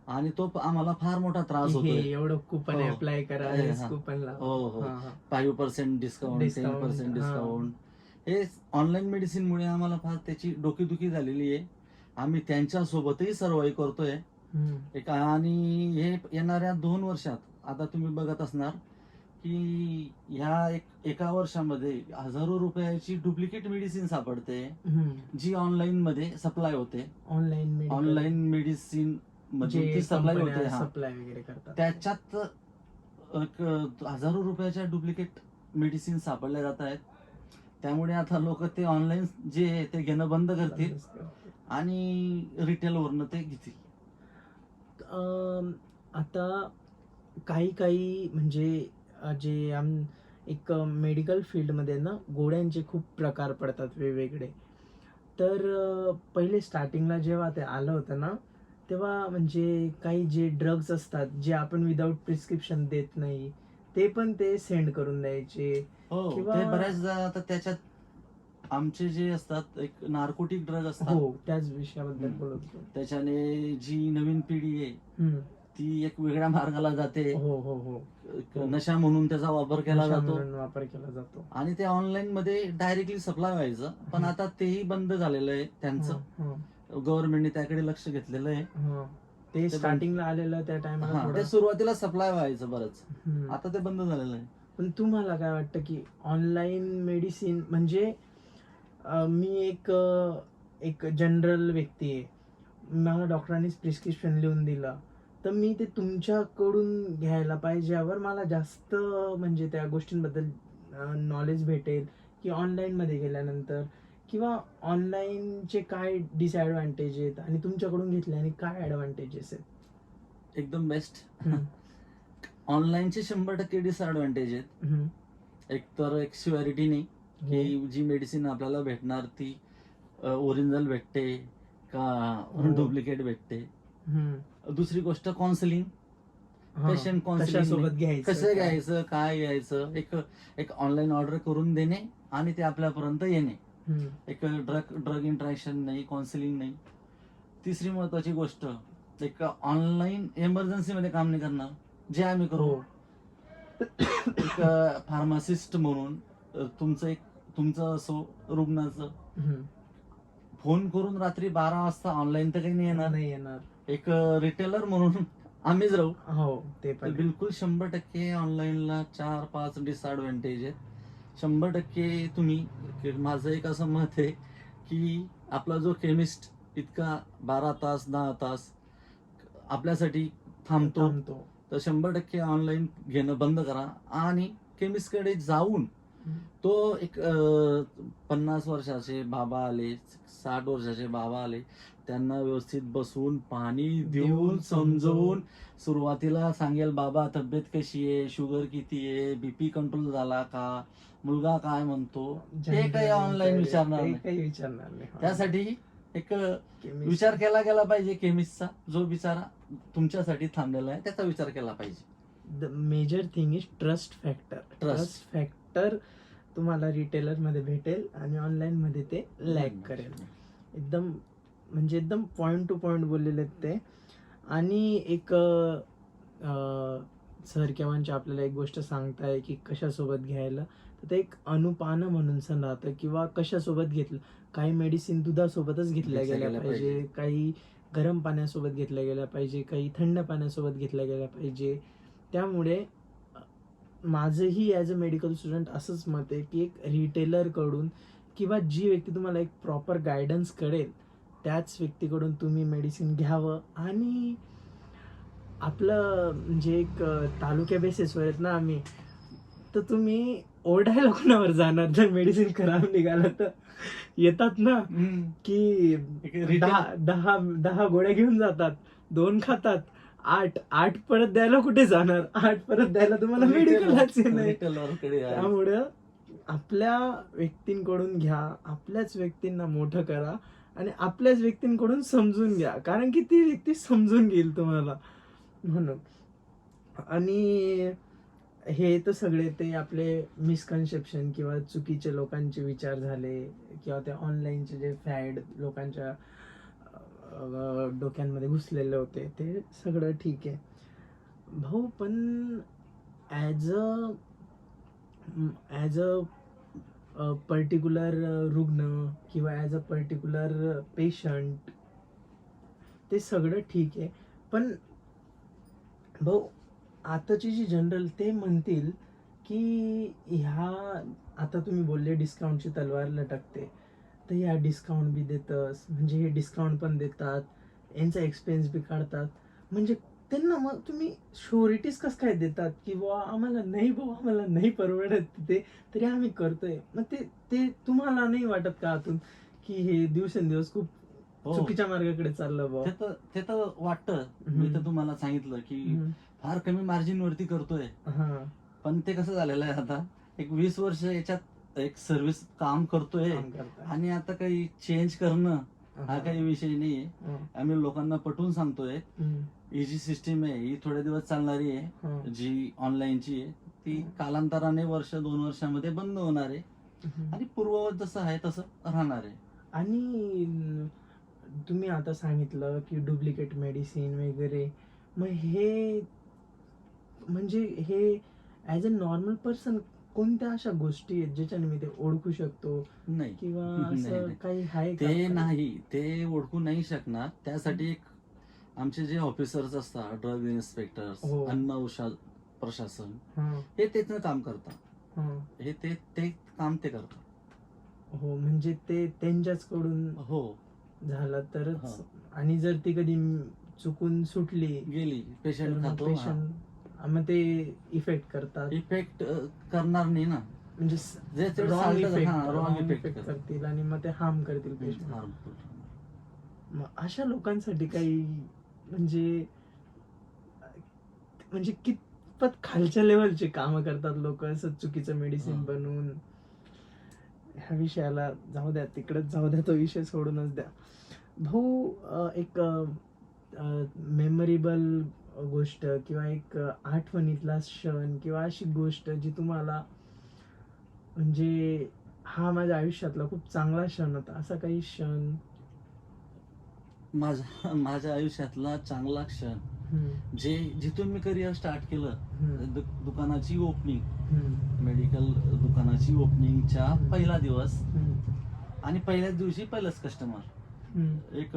आणि तो आम्हाला फार मोठा त्रास होतोय. एवढं कुपन हो. अप्लाय करा, कुपन हो 5% डिस्काउंट, 10% डिस्काउंट. हे ऑनलाईन मेडिसिन मुळे आम्हाला फार त्याची डोकेदुखी झालेली आहे. आम्ही त्यांच्या सोबतही सर्वाइव्ह करतोय. एक आणि हे येणाऱ्या 2 वर्षात आता तुम्ही बघत असणार की ह्या एका वर्षामध्ये हजारो रुपयाची डुप्लिकेट मेडिसिन सापडते, जी ऑनलाईन मध्ये सप्लाय होते. ऑनलाईन मेडिसिन मधून ती सप्लाय होते, सप्लाय वगैरे करतात. त्याच्यात हजारो रुपयाच्या डुप्लिकेट मेडिसिन सापडल्या जात आहेत. त्यामुळे आता लोक ते ऑनलाईन जे ते घेणं बंद करतील आणि रिटेलवरनं ते घेतील. आता काही म्हणजे जे एक मेडिकल फील्डमध्ये ना गोळ्यांचे खूप प्रकार पडतात वेगवेगळे. तर पहिले स्टार्टिंगला जेव्हा ते आलं होतं ना, तेव्हा म्हणजे काही जे ड्रग्ज असतात जे आपण विदाऊट प्रिस्क्रिप्शन देत नाही, ते पण ते सेंड करून द्यायचे. हो, ते बऱ्याचदा आता त्याच्यात आमचे जे असतात एक नार्कोटिक ड्रग असतात. हो, त्याच विषयाबद्दल बोलत होतो. त्याच्याने जी नवीन पिढी आहे ती एक वेगळ्या मार्गाला जाते. हो हो हो, नशा म्हणून त्याचा वापर केला जातो आणि ते ऑनलाईन मध्ये डायरेक्टली सप्लाय व्हायचं. पण आता तेही बंद झालेलं आहे त्यांचं. गव्हर्नमेंटने त्याकडे लक्ष घेतलेलं आहे. ते स्टार्टिंगला आलेलं त्या टाइमला ते सुरुवातीला सप्लाय व्हायचं बरंच, आता ते बंद झालेलं आहे. पण तुम्हाला काय वाटतं की ऑनलाईन मेडिसिन म्हणजे मी एक जनरल व्यक्ती आहे, मला डॉक्टरांनी प्रिस्क्रिप्शन लिहून दिलं तर मी ते तुमच्याकडून घ्यायला पाहिजे, यावर मला जास्त म्हणजे त्या गोष्टींबद्दल नॉलेज भेटेल की ऑनलाईन मध्ये गेल्यानंतर, किंवा ऑनलाईनचे काय डिसएडव्हान्टेज आहेत आणि तुमच्याकडून घेतल्याने काय ऍडव्हान्टेजेस आहेत? एकदम बेस्ट. ऑनलाईनचे 100% डिसएडव्हान्टेज आहेत. एक तर एक सिक्युरिटी नाही की जी मेडिसिन आपल्याला भेटणार ती ओरिजिनल भेटते का डुप्लिकेट भेटते. दुसरी गोष्ट काउन्सिलिंग, पेशंट काउन्सिलिंग, कसं घ्यायचं काय घ्यायचं, एक ऑनलाईन ऑर्डर करून देणे आणि ते आपल्यापर्यंत येणे. एक ड्रग इंटरॅक्शन नाही, काउन्सिलिंग नाही. तिसरी महत्वाची गोष्ट, एक ऑनलाईन इमर्जन्सी मध्ये काम नाही करणार जे आम्ही करू. एक फार्मासिस्ट म्हणून तुमचं असो रुग्णाचं फोन करून रात्री 12 वाजता ऑनलाईन तर काही नाही येणार. एक रिटेलर म्हणून आम्हीच राहू. हो, ते पण बिलकुल 100% ऑनलाईनला 4-5 डिसएडव्हान्टेज आहेत. 100% तुम्ही, माझं एक असं मत आहे की आपला जो केमिस्ट इतका 12 तास 10 तास आपल्यासाठी थांबतो, तर 100% ऑनलाईन घेणं बंद करा आणि केमिस्ट कडे जाऊन तो एक 50 वर्षाचे बाबा आले, 60 वर्षाचे बाबा आले, त्यांना व्यवस्थित बसून पाणी देऊन समजवून सुरुवातीला सांगेल बाबा तब्येत कशी आहे, शुगर किती आहे, बीपी कंट्रोल झाला का, मुलगा काय म्हणतो, ते काही ऑनलाईन विचारणार नाही. त्यासाठी एक विचार केला गेला पाहिजे केमिस्टचा, जो बिचारा तुमच्यासाठी थांबलेला आहे त्याचा विचार केला पाहिजे. The major thing is trust factor तुम्हाला रिटेलर मध्ये भेटेल आणि ऑनलाईन मध्ये ते लॅक करेल. एकदम पॉइंट टू पॉइंट बोललेले ते. आणि एक सर केव्हांची आपल्याला एक गोष्ट सांगताय की कशासोबत घ्यायला, तर ते एक अनुपान म्हणून सण राहतं, किंवा कशासोबत घेतलं. काही मेडिसिन दुधासोबतच घेतल्या गेल्या पाहिजे, काही गरम पाण्यासोबत घेतल्या गेल्या पाहिजे, काही थंड पाण्यासोबत घेतल्या गेल्या पाहिजे. त्यामुळे माझंही ॲज अ मेडिकल स्टुडंट असंच मत आहे की एक रिटेलर कडून किंवा जी व्यक्ती तुम्हाला एक प्रॉपर गायडन्स करेल त्याच व्यक्तीकडून तुम्ही मेडिसिन घ्यावं. आणि आपलं म्हणजे एक तालुक्या बेसिसवर आहेत ना आम्ही, तर तुम्ही ओरडायला कोणावर जाणार जर मेडिसिन खराब निघालं तर? येतात ना की 10 गोळ्या घेऊन जातात, 2 खातात, 8 परत द्यायला कुठे जाणार? 8 परत द्यायला तुम्हाला मेडिकलच नाही. त्यामुळे आपल्या व्यक्तींकडून घ्या, आपल्याच व्यक्तींना मोठं करा आणि आपल्याच व्यक्तींकडून समजून घ्या, कारण की ती व्यक्ती समजून घेईल तुम्हाला म्हणून. आणि हे तर सगळे ते आपले मिसकन्सेप्शन किंवा चुकीचे लोकांचे विचार झाले, किंवा ते ऑनलाईनचे जे फॅड लोकांच्या डोक्यांमध्ये घुसलेले होते, ते सगळं ठीक आहे भाऊ. पण ॲज अ पर्टिक्युलर रुग्ण किंवा ॲज अ पर्टिक्युलर पेशंट ते सगळं ठीक आहे, पण भाऊ आताची जी जनरल ते म्हणतील की ह्या, आता तुम्ही बोलले डिस्काउंटची तलवार लटकते, तर ह्या डिस्काउंट बी देतस, म्हणजे हे डिस्काउंट पण देतात, यांचा एक्सपेन्स बी काढतात. म्हणजे त्यांना मग तुम्ही शुअरिटीज कसं काय देतात की बुवा आम्हाला नाही परवडत ते, तरी आम्ही करतोय. मग ते ते तुम्हाला नाही वाटत का आतून की हे दिवसेंदिवस खूप हो, चुकीच्या मार्गाकडे चाललं बुवा? ते तर वाटतं. मी तर हम्म. तुम्हाला सांगितलं की हम्म. फार कमी मार्जिन वरती करतोय, हा, पण ते कसं झालेलं आहे आता, एक 20 वर्ष याच्यात एक सर्व्हिस काम करतोय काम करताय. आणि आता काही चेंज करणं हा काही विषय नाहीये. हा. आम्ही लोकांना पटवून सांगतोय हम्म. ही जी सिस्टीम आहे ही थोडे दिवस चालणारी आहे, हा. जी ऑनलाईनची आहे ती कालांतराने 1-2 वर्षामध्ये बंद होणार आहे हम्म. आणि पूर्ववत जसं आहे तसं राहणार आहे. आणि तुम्ही आता सांगितलं की डुप्लिकेट मेडिसिन वगैरे, मग हे म्हणजे हे ॲज अ नॉर्मल पर्सन कोणत्या अशा गोष्टी आहेत ज्याच्याने मी ते ओळखू शकतो नाही किंवा नाही, असं नाही. काही आहे का? ते नाही, ते ओळखू नाही शकणार. त्यासाठी एक आमचे जे ऑफिसर्स असतात, ड्रग इन्स्पेक्टर्स, हो. अन्न औषध प्रशासन, हा, हे त्याचं काम करतात. हा. हे ते ते काम ते करतात. हो, म्हणजे ते त्यांच्याचकडून हो, झालं तरच. हा. आणि जर ती कधी चुकून सुटली गेली तर पेशंट मग खातो. मग ते इफेक्ट करतात. इफेक्ट करणार नाही ना, म्हणजे जे ते रॉंग चालतं, इफेक्ट हा, wrong effect इफेक्ट करतात. करतील आणि मग ते हार्म करतील पेशंट. हार्मफुल. मग अशा लोकांसाठी काही म्हणजे म्हणजे कितपत खालच्या लेवलचे काम करतात लोक असं चुकीचं मेडिसिन हा. बनवून? ह्या विषयाला जाऊ द्या, तिकडेच जाऊ द्या, तो विषय सोडूनच द्या. भाऊ, एक मेमोरेबल गोष्ट किंवा एक आठवणीतला क्षण किंवा अशी गोष्ट जी तुम्हाला म्हणजे हा माझ्या आयुष्यातला खूप चांगला क्षण होता, असा काही क्षण? माझ्या आयुष्यातला चांगला क्षण, हम्म. जिथून मी करिअर स्टार्ट केलं, हम्म. दुकानाची ओपनिंग, हम्म. मेडिकल दुकानाची ओपनिंगच्या पहिला दिवस हम्म. आणि पहिल्याच दिवशी पहिलंच कस्टमर. हम्म. एक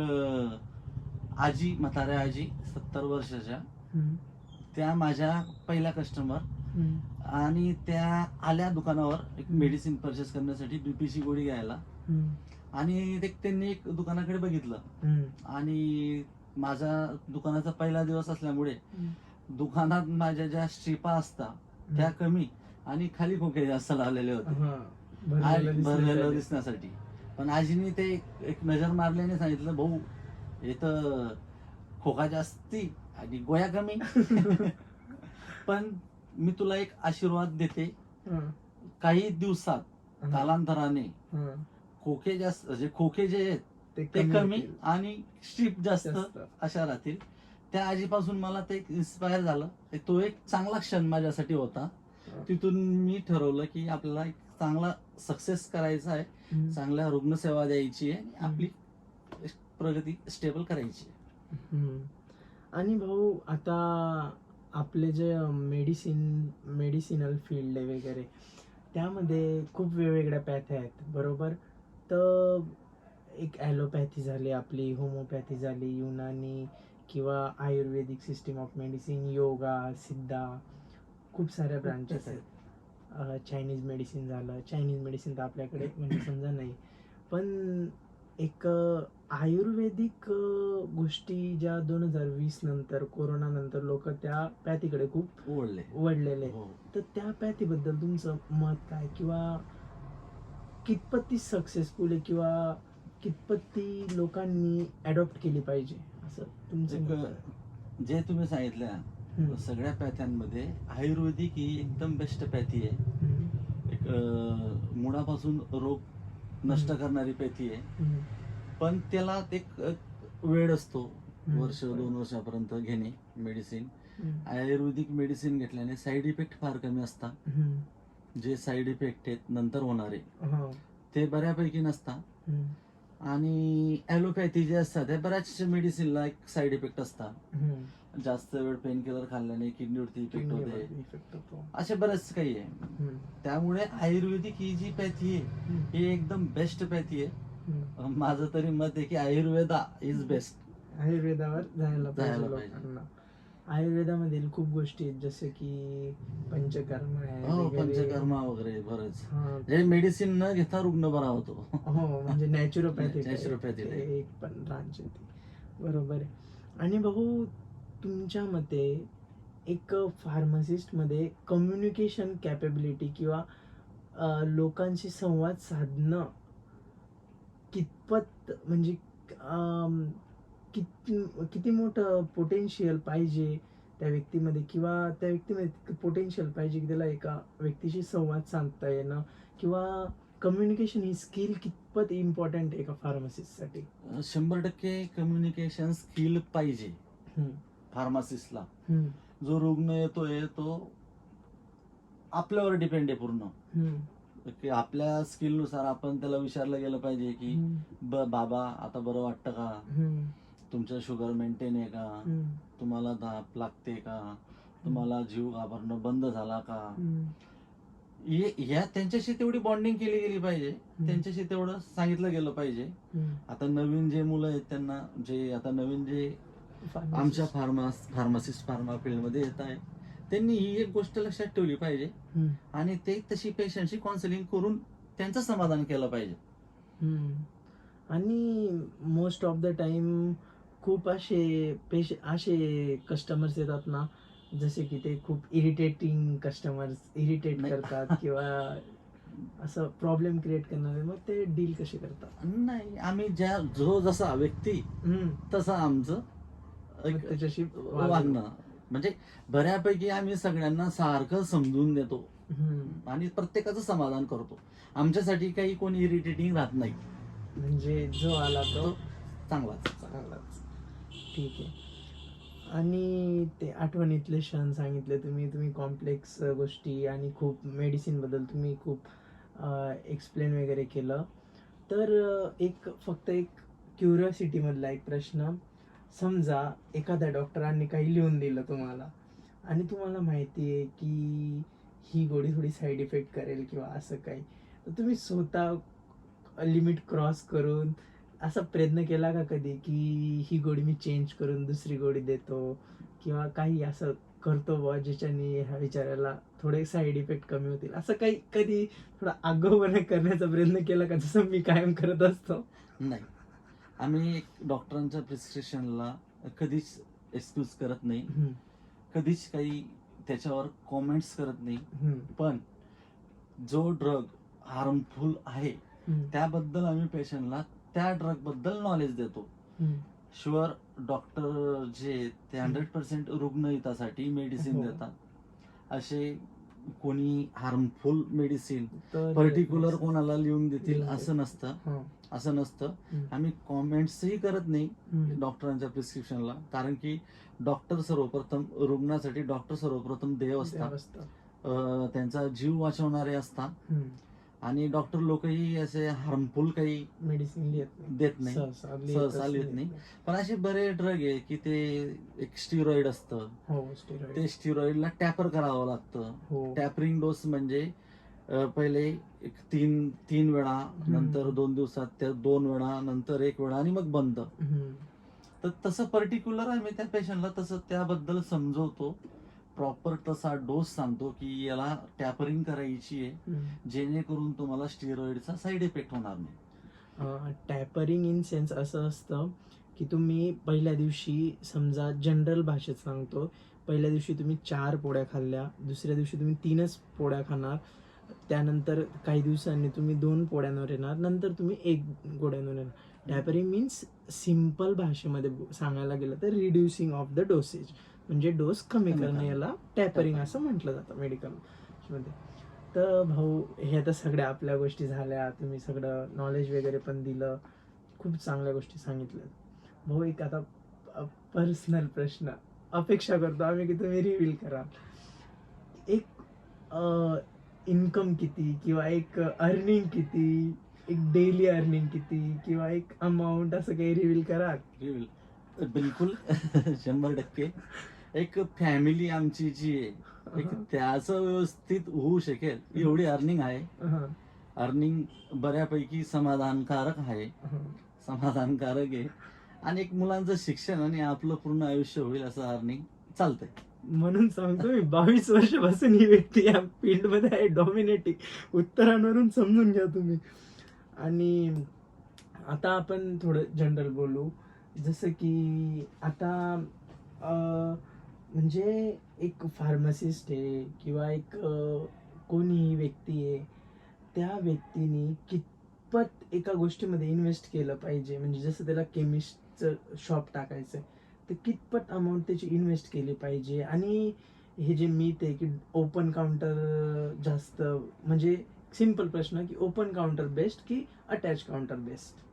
आजी, म्हाताऱ्या आजी 70 वर्षाच्या, हम्म. त्या माझ्या पहिल्या कस्टमर. हम्म. आणि त्या आल्या दुकानावर एक मेडिसिन परचेस करण्यासाठी, बीपीची गोळी घ्यायला. हम्म. आणि त्यांनी एक दुकानाकडे बघितलं हम्म. आणि माझा दुकानाचा पहिला दिवस असल्यामुळे हम्म. दुकानात माझ्या ज्या स्ट्रिपा असतात त्या कमी आणि खाली खोके जास्त लावलेले होते, हा, भरलेलं भरलेलं दिसण्यासाठी. पण आजीनी ते एक नजर मारल्याने सांगितलं, भाऊ इथं खोका जास्ती आणि गोळ्या कमी. पण मी तुला एक आशीर्वाद देते, हा, काही दिवसात हा, कालांतराने हा, खोके जास्त, जे खोके जे आहेत ते ते कमी होतील. आणि स्ट्रीप जास्त जास्त. अशा राहतील. त्या आजीपासून मला ते इन्स्पायर झालं. तो एक चांगला क्षण माझ्यासाठी होता. हा. तिथून मी ठरवलं की आपल्याला एक चांगला सक्सेस करायचा आहे, हम्म. चांगल्या रुग्णसेवा द्यायची आहे आणि आपली प्रगती स्टेबल करायची आहे. हम्म. आणि भाऊ, आता आपले जे मेडिसिनल फील्ड आहे वगैरे, त्यामध्ये खूप वेगवेगळ्या पॅथ्या आहेत, बरोबर? तर एक ॲलोपॅथी झाली, आपली होमोपॅथी झाली, युनानी किंवा आयुर्वेदिक सिस्टीम ऑफ मेडिसिन, योगा, सिद्धा, खूप साऱ्या ब्रांचेस आहेत. चायनीज मेडिसिन झालं. चायनीज मेडिसिन तर आपल्याकडे म्हणजे समजा नाही, पण एक आयुर्वेदिक गोष्टी ज्या 2020 नंतर, कोरोना नंतर लोक त्या पॅथीकडे खूप वळलेले. हो. तर त्या पॅथीबद्दल तुमचं मत काय, किंवा कितपत ती सक्सेसफुल आहे किंवा कितपत ती लोकांनी अडॉप्ट केली पाहिजे, असं तुमचं मत आहे? जे तुम्ही सांगितलं सगळ्या पॅथ्यांमध्ये आयुर्वेदिक ही एकदम बेस्ट पॅथी आहे. एक मुळापासून रोग नष्ट करणारी पॅथी आहे. पण त्याला एक वेळ असतो, 1-2 वर्षापर्यंत घेणे मेडिसिन. आयुर्वेदिक मेडिसिन घेतल्याने साईड इफेक्ट फार कमी असतात. जे साईड इफेक्ट आहेत नंतर होणारे ते बऱ्यापैकी नसतात. आणि ॲलोपॅथी जे असतात त्या बऱ्याच मेडिसिनला एक साईड इफेक्ट असतात. जास्त वेळ पेन किलर खाल्ल्याने किडनीवरती इफेक्ट होते, असे बरेच काही आहे. त्यामुळे आयुर्वेदिक ही जी पॅथी आहे ही एकदम बेस्ट पॅथी आहे. माझं तरी मत आहे की आयुर्वेदा इज बेस्ट. आयुर्वेदावर जायला पाहिजे लोकांना. आयुर्वेदामधील खूप गोष्टी आहेत, जसे की पंचकर्म आहे. हो, वगैरे. पंचकर्मा वगैरे बरंच. हा. हे मेडिसिन न घेता रुग्ण बरा होतो. हो, म्हणजे नॅचरोपॅथी नॅचरोपॅथी एक पण ब्रांच आहे ती. बरोबर आहे. आणि भाऊ, तुमच्या मते एक फार्मासिस्ट मध्ये कम्युनिकेशन कॅपेबिलिटी किंवा लोकांशी संवाद साधणं कितपत म्हणजे अम, किती किती मोठं पोटेन्शियल पाहिजे त्या व्यक्तीमध्ये, किंवा त्या व्यक्तीमध्ये पोटेन्शियल पाहिजे की त्याला एका व्यक्तीशी संवाद साधता येणं, किंवा कम्युनिकेशन ही स्किल कितपत इम्पॉर्टंट आहे एका फार्मासिस्टसाठी? 100% कम्युनिकेशन स्किल पाहिजे हम्म, फार्मासिस्टला. हम्म, जो रुग्ण येतोय तो आपल्यावर डिपेंड आहे पूर्ण, हम्म, की आपल्या स्किलनुसार आपण त्याला विचारलं गेलं पाहिजे की हम्म, बाबा आता बरं वाटतं का, हम्म, तुमचं शुगर मेंटेन आहे का, हम्म, तुम्हाला धाप लागते का, तुम्हाला जीव घाबरणं बंद झाला का. हम्म, ह्या त्यांच्याशी तेवढी बॉन्डिंग केली गेली पाहिजे, त्यांच्याशी तेवढं सांगितलं गेलं पाहिजे. हम्म. आता नवीन जे मुलं आहेत त्यांना, जे आता नवीन जे आमच्या फार्मासिस्ट फार्मा फील्डमध्ये येत आहे, त्यांनी ही एक गोष्ट लक्षात ठेवली पाहिजे हम्म, आणि ते तशी पेशंटशी काउन्सिलिंग करून त्यांचं समाधान केलं पाहिजे. हम्म. आणि मोस्ट ऑफ द टाइम खूप असे कस्टमर्स येतात ना, जसे की ते खूप इरिटेटिंग कस्टमर्स, इरिटेट नाही. करतात किंवा असं प्रॉब्लेम क्रिएट करणारे, मग ते डील कसे करतात? नाही, आम्ही जो जसा व्यक्ती हम्म. तसं आमचं मग एक त्याच्याशी वागणं. म्हणजे बऱ्यापैकी आम्ही सगळ्यांना सारखं समजून देतो हम्म. आणि प्रत्येकाचं समाधान करतो. आमच्यासाठी काही कोणी इरिटेटिंग राहत नाही, म्हणजे जो आला तो चांगलाच. चांगलाच. ठीक आहे. आणि ते आठवणीतले क्षण सांगितले तुम्ही कॉम्प्लेक्स गोष्टी आणि खूप मेडिसिन बद्दल तुम्ही खूप एक्सप्लेन वगैरे केलं. तर फक्त एक क्युरिओसिटी मधला एक प्रश्न. समजा एखाद्या डॉक्टरांनी काही लिहून दिलं तुम्हाला आणि तुम्हाला माहिती आहे की ही गोळी थोडी साईड इफेक्ट करेल किंवा असं काही, तर तुम्ही स्वतः लिमिट क्रॉस करून असा प्रयत्न केला का कधी की ही गोळी मी चेंज करून दुसरी गोळी देतो, किंवा काही असं करतो बुवा ज्याच्याने ह्या विचाराला थोडे साईड इफेक्ट कमी होतील, असं काही कधी थोडा आगाऊपणा करण्याचा प्रयत्न केला का, जसं मी कायम करत असतो? नाही, आम्ही डॉक्टरांच्या प्रिस्क्रिप्शनला कधीच एक्सक्यूज करत नाही, हम्म, कधीच काही त्याच्यावर कॉमेंट्स करत नाही. हम्म, पण जो ड्रग हार्मफुल आहे हम्म, त्याबद्दल आम्ही पेशंटला त्या ड्रग बद्दल नॉलेज देतो. हम्म, शुअर डॉक्टर जे आहेत ते 100% रुग्णहितासाठी मेडिसिन हो. देतात. असे कोणी हार्मफुल मेडिसिन तर पर्टिक्युलर कोणाला लिहून देतील लिहून असं नसतं. हा. असं नसतं. हम्म, आम्ही कॉमेंट्सही करत नाही हम्म, डॉक्टरांच्या प्रिस्क्रिप्शनला, कारण की डॉक्टर सर्वप्रथम रुग्णासाठी डॉक्टर सर्वप्रथम देव असतात. व्यवस्था. त्यांचा जीव वाचवणारे असतात. हम्म, आणि डॉक्टर लोकही असे हार्मफुल काही मेडिसिन देत नाही, सहसा लिहित नाही. पण असे बरे ड्रग आहे की ते एक स्टिरॉइड असतं, हो, स्टेरॉइड. ते स्टिरॉइडला टॅपर करावं लागतं. हो. टॅपरिंग डोस म्हणजे पहिले एक तीन वेळा, नंतर 2 दिवसात त्या 2 वेळा, नंतर 1 वेळा आणि मग बंद. हम्म, तर तसं पर्टिक्युलर आम्ही त्या पेशंटला तसं त्याबद्दल समजवतो, प्रॉपर तसा डोस सांगतो की याला टॅपरिंग करायची आहे, हम्म. जेणेकरून तुम्हाला स्टिरॉइडचा साईड इफेक्ट होणार नाही. टॅपरिंग इन सेन्स असं असतं की तुम्ही पहिल्या दिवशी, समजा जनरल भाषेत सांगतो, पहिल्या दिवशी तुम्ही 4 पोळ्या खाल्ल्या, दुसऱ्या दिवशी तुम्ही 3च पोळ्या खाणार, त्यानंतर काही दिवसांनी तुम्ही 2 पोळ्यांवर येणार, नंतर तुम्ही 1 गोळ्यांवर येणार. टॅपरिंग मीन्स सिम्पल भाषेमध्ये सांगायला गेलं तर रिड्युसिंग ऑफ द डोसेज, म्हणजे डोस कमी करणं, याला टॅपरिंग असं म्हटलं जातं मेडिकल मध्ये. तर भाऊ, हे आता सगळ्या आपल्या गोष्टी झाल्या, तुम्ही सगळं नॉलेज वगैरे पण दिलं, खूप चांगल्या गोष्टी सांगितल्या. भाऊ, एक आता पर्सनल प्रश्न अपेक्षा करतो आम्ही की तुम्ही रिव्हील करा. एक इन्कम किती, किंवा एक अर्निंग किती, एक डेली अर्निंग किती, किंवा एक अमाऊंट, असं काही रिव्हील करा. बिलकुल 100%. एक फॅमिली आमची जी आहे, एक त्याचं व्यवस्थित होऊ शकेल एवढी अर्निंग आहे. हा, अर्निंग बऱ्यापैकी समाधानकारक आहे, हा. समाधानकारक आहे. आणि एक मुलांचं शिक्षण आणि आपलं पूर्ण आयुष्य होईल असं अर्निंग चालतंय. म्हणून सांगतो मी, 22 वर्षापासून ही व्यक्ती या फील्ड मध्ये आहे, डॉमिनेटिंग. उत्तरांवरून समजून घ्या तुम्ही. आणि आता आपण थोडं जनरल बोलू. जसं की आता म्हणजे एक फार्मासिस्ट आहे किंवा एक कोणीही व्यक्ती आहे, त्या व्यक्तीने कितपत एका गोष्टीमध्ये इन्व्हेस्ट केलं पाहिजे, म्हणजे जसं त्याला केमिस्टचं शॉप टाकायचं आहे, तर कितपत अमाऊंट त्याची इन्व्हेस्ट केली पाहिजे. आणि हे जे मीथ आहे की ओपन काउंटर जास्त, म्हणजे सिंपल प्रश्न की ओपन काउंटर बेस्ट की अटॅच काउंटर बेस्ट?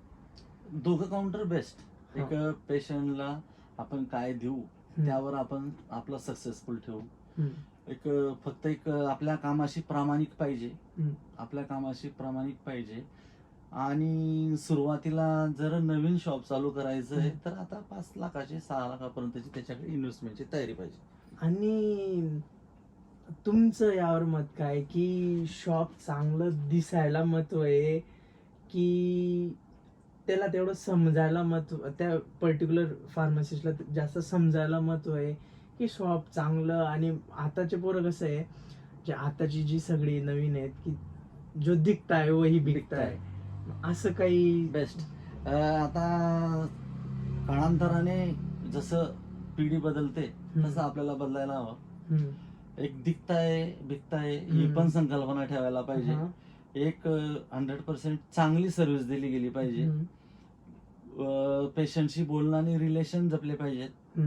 दोघं काउंटर बेस्ट. हा. एक पेशंटला आपण काय देऊ त्यावर आपण आपलं सक्सेसफुल ठेवू. एक फक्त एक आपल्या कामाशी प्रामाणिक पाहिजे, आपल्या कामाशी प्रामाणिक पाहिजे. आणि सुरुवातीला जर नवीन शॉप चालू करायचं आहे तर आता 5 लाखाची 6 लाखापर्यंतची त्याच्याकडे इन्व्हेस्टमेंटची तयारी पाहिजे. आणि तुमचं यावर मत काय की शॉप चांगलं दिसायला महत्व आहे की त्याला तेवढं समजायला महत्व, त्या पर्टिक्युलर फार्मसिस्टला जास्त समजायला महत्व आहे की शॉप चांगलं? आणि आताचे पोरं कसं आहे, जे आताची जी सगळी नवीन आहेत की जो दिखता है वही बिकता है, असं काही? बेस्ट. आता काळांतराने जसं पिढी बदलते तसं आपल्याला बदलायला हवं. एक दिखताय बिकताय ही पण संकल्पना ठेवायला पाहिजे. एक 100% चांगली सर्व्हिस दिली गेली पाहिजे. पेशंटशी बोलणं आणि रिलेशन जपले पाहिजेत.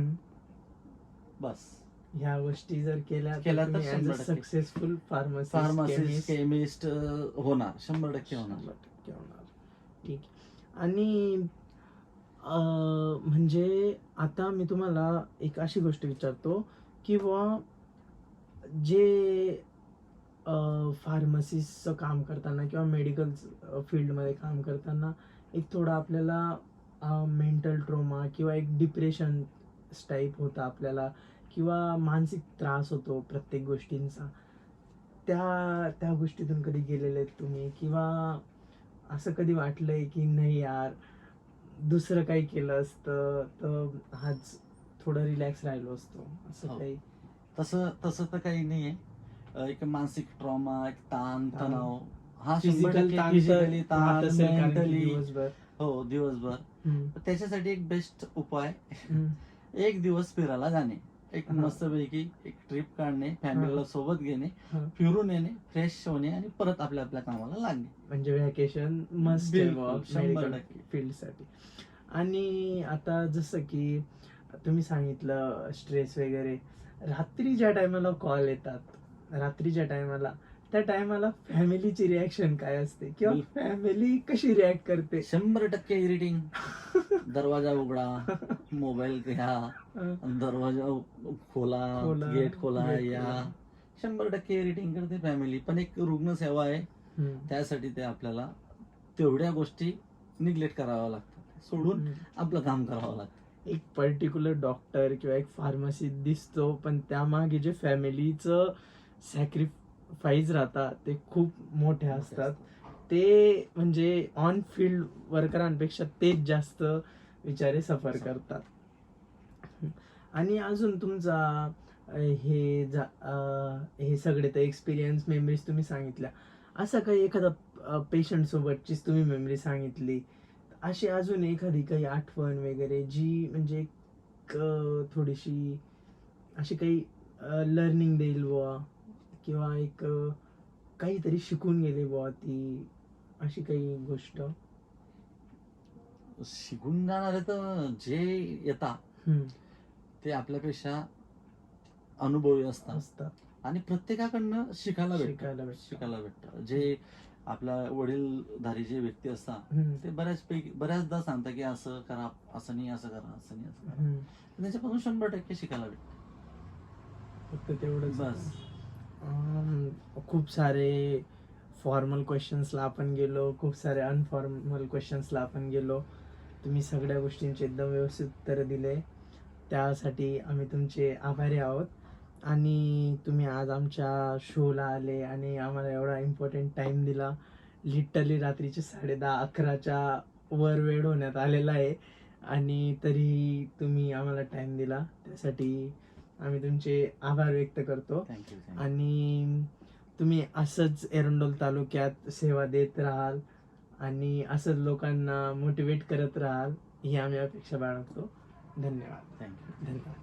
बस ह्या गोष्टी जर केल्या तर 100% सक्सेसफुल फार्मासिस्ट केमिस्ट होणार, 100% होणार. ठीक. आणि म्हणजे आता मी तुम्हाला एक अशी गोष्ट विचारतो किंवा जे फार्मसिस्टचं काम करताना किंवा मेडिकल फील्डमध्ये काम करताना एक थोडा आपल्याला मेंटल ट्रोमा किंवा एक डिप्रेशन टाईप होतं आपल्याला, किंवा मानसिक त्रास होतो प्रत्येक गोष्टींचा. त्या गोष्टीतून कधी गेलेले आहेत तुम्ही, किंवा असं कधी वाटलंय की नाही यार दुसरं काही केलं असतं तर आज थोडं रिलॅक्स राहिलो असतो, असं हो. काही? तसं तर काही नाहीये. एक मानसिक ट्रॉमा, एक ताण तणाव हा फिजिकल 100% ताण फिजिकली तर राहत ताण, असेल, कारण की मेंटली दिवसभर. हो दिवसभर. तर त्याच्यासाठी एक बेस्ट उपाय एक दिवस फिरायला जाणे. एक हा. मस्तपैकी एक ट्रिप काढणे, फॅमिलीला सोबत घेणे, हा. फिरून येणे, फ्रेश होणे आणि परत आपल्या आपल्या कामाला लागणे. म्हणजे व्हॅकेशन मस्ट बिलकुल, 100%. फील्डसाठी. आणि आता जसं की तुम्ही सांगितलं स्ट्रेस वगैरे, रात्रीच्या टायमाला कॉल येतात, रात्रीच्या टायमाला, त्या टायमाला फॅमिलीची रिॲक्शन काय असते किंवा फॅमिली कशी रिॲक्ट करते? 100% इरिटिंग. दरवाजा उघडा, मोबाईल घ्या, दरवाजा खोला, गेट खोला, या. 100% इरिटिंग करते फॅमिली. पण एक रुग्णसेवा आहे, त्यासाठी ते आपल्याला तेवढ्या गोष्टी निग्लेक्ट कराव्या लागतात, सोडून आपलं काम करावं लागतं. एक पर्टिक्युलर डॉक्टर किंवा एक फार्मसिस्ट दिसतो, पण त्यामागे जे फॅमिलीचं सॅक्रिफाईस राहतात ते खूप मोठे असतात. ते म्हणजे ऑन फील्ड वर्करांपेक्षा तेच जास्त विचारे सफर करतात. आणि अजून तुमचा हे सगळे तर एक्सपिरियन्स मेमरीज तुम्ही सांगितल्या, असं काही एखादा पेशंट सोबतचीच तुम्ही मेमरी सांगितली, अशी अजून एखादी काही आठवण वगैरे जी म्हणजे थोडीशी अशी काही लर्निंग देईल बुवा, किंवा एक काहीतरी शिकून गेली बुवा ती, अशी काही गोष्ट? शिकून जाणारे तर जे येतात ते आपल्यापेक्षा अनुभवी असतात आणि प्रत्येकाकडनं शिकायला भेटतं. जे आपल्या वडीलधारी जे व्यक्ती असतात ते बऱ्याचदा सांगतात की असं करा, असं नाही असं करा, असं नाही असं करा. त्याच्यापासून 100% शिकायला भेटतं. फक्त तेवढंच बस. खूप सारे फॉर्मल क्वेश्चन्सला आपण गेलो, खूप सारे अनफॉर्मल क्वेश्चन्सला आपण गेलो. तुम्ही सगळ्या गोष्टींचे एकदम व्यवस्थित उत्तरं दिले, त्यासाठी आम्ही तुमचे आभारी आहोत. आणि तुम्ही आज आमच्या शोला आले आणि आम्हाला एवढा इम्पॉर्टंट टाईम दिला. लिटरली रात्रीचे 10:30-11च्या वर वेळ होण्यात आलेला आहे, आणि तरी तुम्ही आम्हाला टाईम दिला, त्यासाठी आम्ही तुमचे आभार व्यक्त करतो. थँक्यू. आणि तुम्ही असंच एरंडोल तालुक्यात सेवा देत राहाल आणि असंच लोकांना मोटिवेट करत राहाल, ही आम्ही अपेक्षा बाळगतो. धन्यवाद. थँक्यू. धन्यवाद.